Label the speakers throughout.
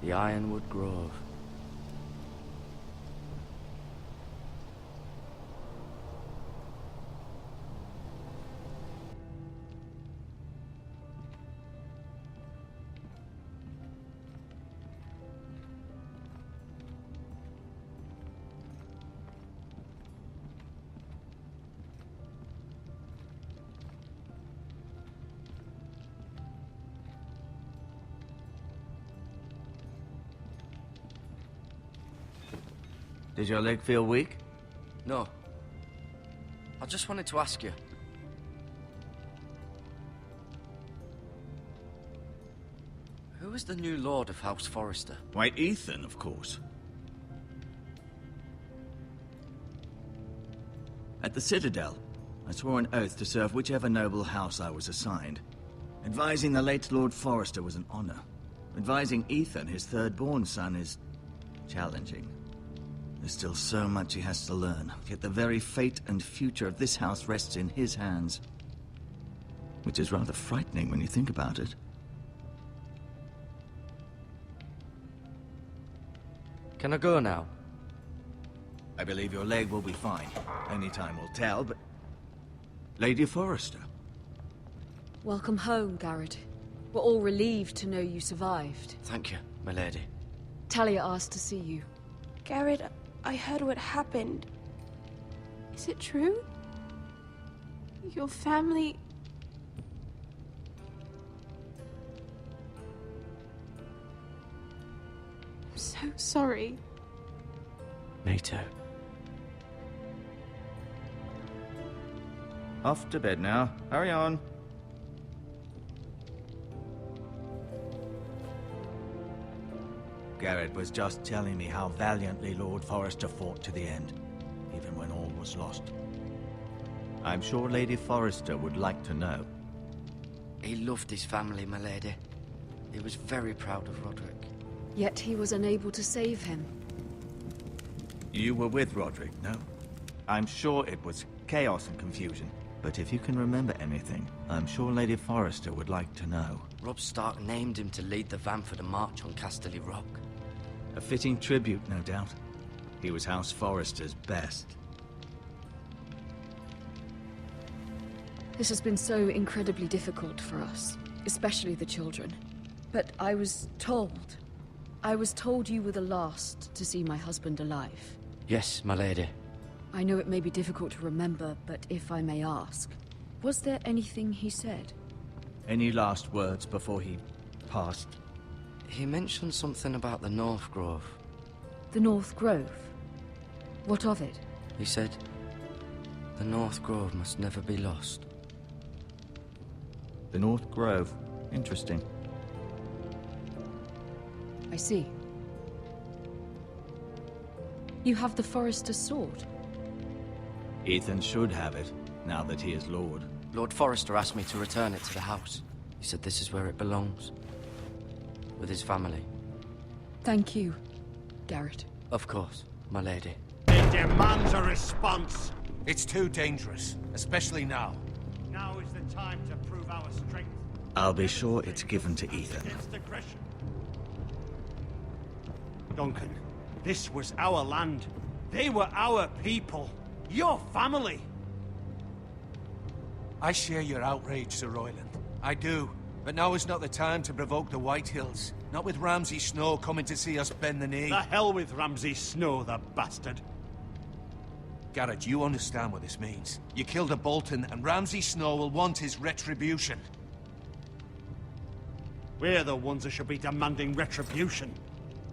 Speaker 1: The Ironwood Grove.
Speaker 2: Does your leg feel weak?
Speaker 1: No. I just wanted to ask you. Who is the new Lord of House Forrester?
Speaker 2: Why, Ethan, of course. At the Citadel, I swore an oath to serve whichever noble house I was assigned. Advising the late Lord Forrester was an honor. Advising Ethan, his third-born son, is challenging. There's still so much he has to learn, yet the very fate and future of this house rests in his hands. Which is rather frightening when you think about it.
Speaker 1: Can I go now?
Speaker 2: I believe your leg will be fine. Only time will tell, but... Lady Forrester.
Speaker 3: Welcome home, Garrett. We're all relieved to know you survived.
Speaker 1: Thank you, my lady.
Speaker 3: Talia asked to see you.
Speaker 4: Garrett, I heard what happened. Is it true? Your family... I'm so sorry.
Speaker 1: Me too.
Speaker 2: Off to bed now. Hurry on. Garrett was just telling me how valiantly Lord Forrester fought to the end, even when all was lost. I'm sure Lady Forrester would like to know.
Speaker 1: He loved his family, my lady. He was very proud of Roderick.
Speaker 3: Yet he was unable to save him.
Speaker 2: You were with Roderick, no? I'm sure it was chaos and confusion. But if you can remember anything, I'm sure Lady Forrester would like to know.
Speaker 1: Robb Stark named him to lead the van for the march on Casterly Rock.
Speaker 2: A fitting tribute, no doubt. He was House Forrester's best.
Speaker 3: This has been so incredibly difficult for us, especially the children. But I was told you were the last to see my husband alive.
Speaker 1: Yes, my lady.
Speaker 3: I know it may be difficult to remember, but if I may ask, was there anything he said?
Speaker 2: Any last words before he passed?
Speaker 1: He mentioned something about the North Grove.
Speaker 3: The North Grove? What of it?
Speaker 1: He said, the North Grove must never be lost.
Speaker 2: The North Grove. Interesting.
Speaker 3: I see. You have the Forrester's sword.
Speaker 2: Ethan should have it, now that he is Lord.
Speaker 1: Lord Forrester asked me to return it to the house. He said this is where it belongs. With his family.
Speaker 3: Thank you, Garrett.
Speaker 1: Of course, my lady.
Speaker 5: It demands a response.
Speaker 6: It's too dangerous, especially now.
Speaker 5: Now is the time to prove our strength.
Speaker 2: I'll be sure it's given to Ethan.
Speaker 5: Against aggression. Duncan, this was our land. They were our people. Your family.
Speaker 6: I share your outrage, Sir Royland. I do. But now is not the time to provoke the Whitehills. Not with Ramsay Snow coming to see us bend the knee.
Speaker 5: The hell with Ramsay Snow, the bastard.
Speaker 6: Garrett, you understand what this means. You killed a Bolton, and Ramsay Snow will want his retribution.
Speaker 5: We're the ones that should be demanding retribution.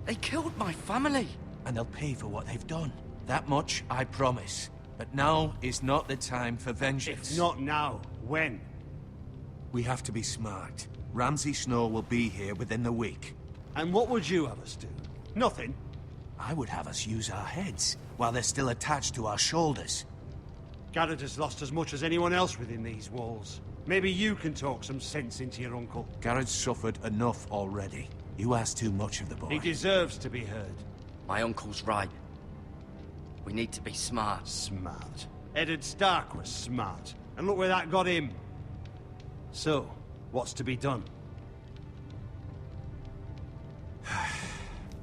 Speaker 1: They killed my family.
Speaker 6: And they'll pay for what they've done. That much, I promise. But now is not the time for vengeance.
Speaker 5: If not now, when?
Speaker 6: We have to be smart. Ramsay Snow will be here within the week.
Speaker 5: And what would you have us do? Nothing?
Speaker 6: I would have us use our heads, while they're still attached to our shoulders.
Speaker 5: Garrett has lost as much as anyone else within these walls. Maybe you can talk some sense into your uncle.
Speaker 6: Garrett's suffered enough already. You ask too much of the boy.
Speaker 5: He deserves to be heard.
Speaker 1: My uncle's right. We need to be smart.
Speaker 5: Smart. Eddard Stark was smart. And look where that got him. So, what's to be done?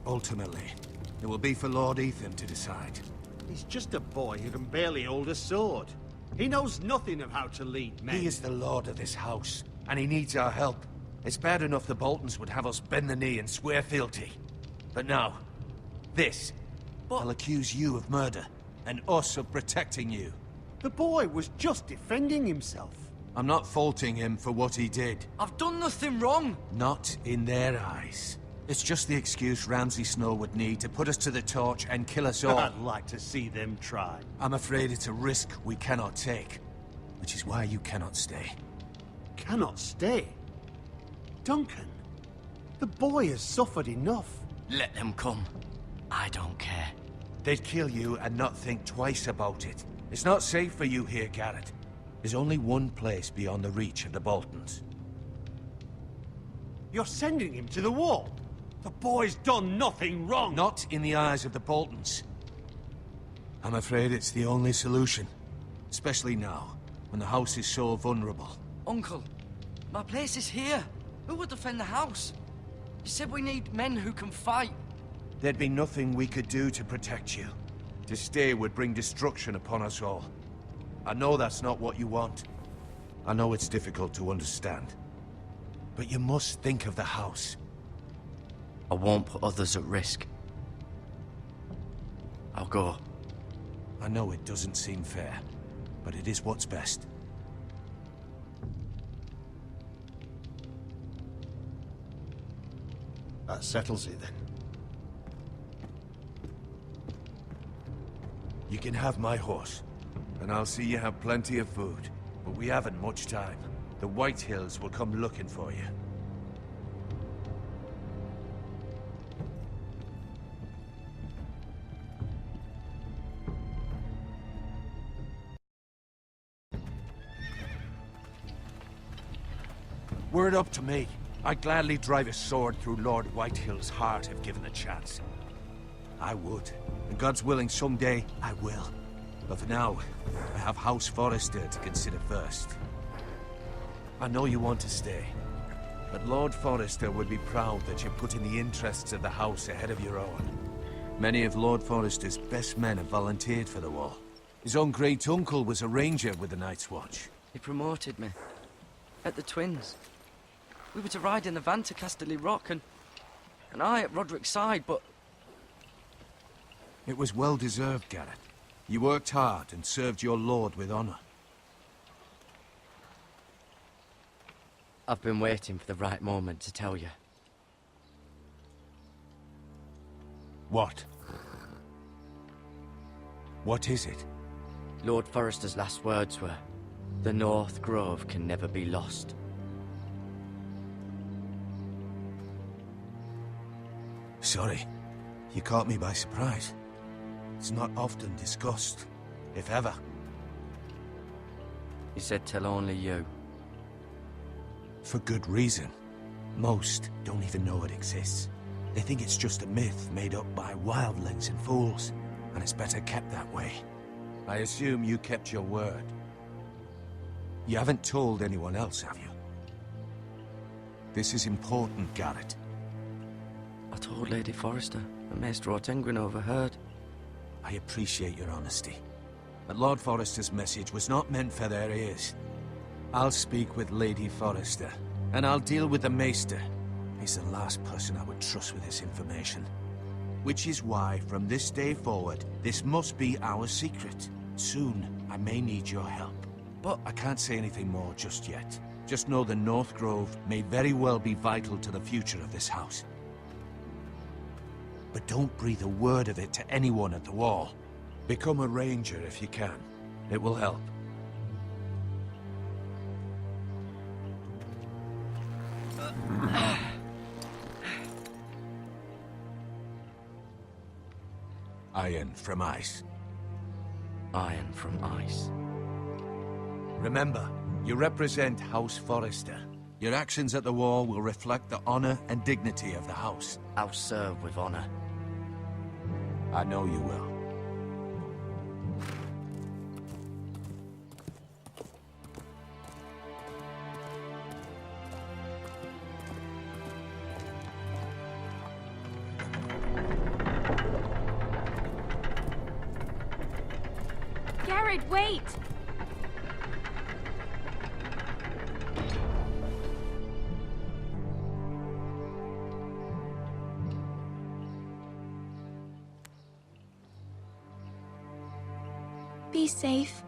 Speaker 6: Ultimately, it will be for Lord Ethan to decide.
Speaker 5: He's just a boy who can barely hold a sword. He knows nothing of how to lead men.
Speaker 6: He is the lord of this house, and he needs our help. It's bad enough the Boltons would have us bend the knee and swear fealty. But now, this. I'll accuse you of murder, and us of protecting you.
Speaker 5: The boy was just defending himself.
Speaker 6: I'm not faulting him for what he did.
Speaker 1: I've done nothing wrong.
Speaker 6: Not in their eyes. It's just the excuse Ramsay Snow would need to put us to the torch and kill us all.
Speaker 5: I'd like to see them try.
Speaker 6: I'm afraid it's a risk we cannot take, which is why you cannot stay.
Speaker 5: Cannot stay? Duncan, the boy has suffered enough.
Speaker 1: Let them come. I don't care.
Speaker 6: They'd kill you and not think twice about it. It's not safe for you here, Garrett. There's only one place beyond the reach of the Boltons.
Speaker 5: You're sending him to the wall? The boy's done nothing wrong!
Speaker 6: Not in the eyes of the Boltons. I'm afraid it's the only solution. Especially now, when the house is so vulnerable.
Speaker 1: Uncle, my place is here. Who will defend the house? You said we need men who can fight.
Speaker 6: There'd be nothing we could do to protect you. To stay would bring destruction upon us all. I know that's not what you want. I know it's difficult to understand. But you must think of the house.
Speaker 1: I won't put others at risk. I'll go.
Speaker 6: I know it doesn't seem fair, but it is what's best.
Speaker 5: That settles it then.
Speaker 6: You can have my horse, and I'll see you have plenty of food. But we haven't much time. The White Hills will come looking for you. Were it up to me, I'd gladly drive a sword through Lord Whitehill's heart if given the chance. I would. And God's willing, someday I will. But for now, I have House Forrester to consider first. I know you want to stay, but Lord Forrester would be proud that you're putting the interests of the house ahead of your own. Many of Lord Forrester's best men have volunteered for the wall. His own great-uncle was a ranger with the Night's Watch.
Speaker 1: He promoted me. At the Twins. We were to ride in the van to Casterly Rock, and I at Roderick's side, but...
Speaker 6: It was well-deserved, Garrett. You worked hard and served your lord with honor.
Speaker 1: I've been waiting for the right moment to tell you.
Speaker 6: What? What is it?
Speaker 1: Lord Forrester's last words were, "The North Grove can never be lost."
Speaker 6: Sorry. You caught me by surprise. It's not often discussed, if ever.
Speaker 1: He said tell only you.
Speaker 6: For good reason. Most don't even know it exists. They think it's just a myth made up by wildlings and fools, and it's better kept that way. I assume you kept your word. You haven't told anyone else, have you? This is important, Garrett.
Speaker 1: I told Lady Forrester, and Maester Ortengryn overheard.
Speaker 6: I appreciate your honesty. But Lord Forrester's message was not meant for their ears. I'll speak with Lady Forrester, and I'll deal with the Maester. He's the last person I would trust with this information. Which is why, from this day forward, this must be our secret. Soon, I may need your help. But I can't say anything more just yet. Just know the North Grove may very well be vital to the future of this house. But don't breathe a word of it to anyone at the wall. Become a ranger if you can. It will help. Iron from ice.
Speaker 1: Iron from ice.
Speaker 6: Remember, you represent House Forrester. Your actions at the wall will reflect the honor and dignity of the house.
Speaker 1: I'll serve with honor.
Speaker 6: I know you will.
Speaker 4: Garrett, wait! Be safe.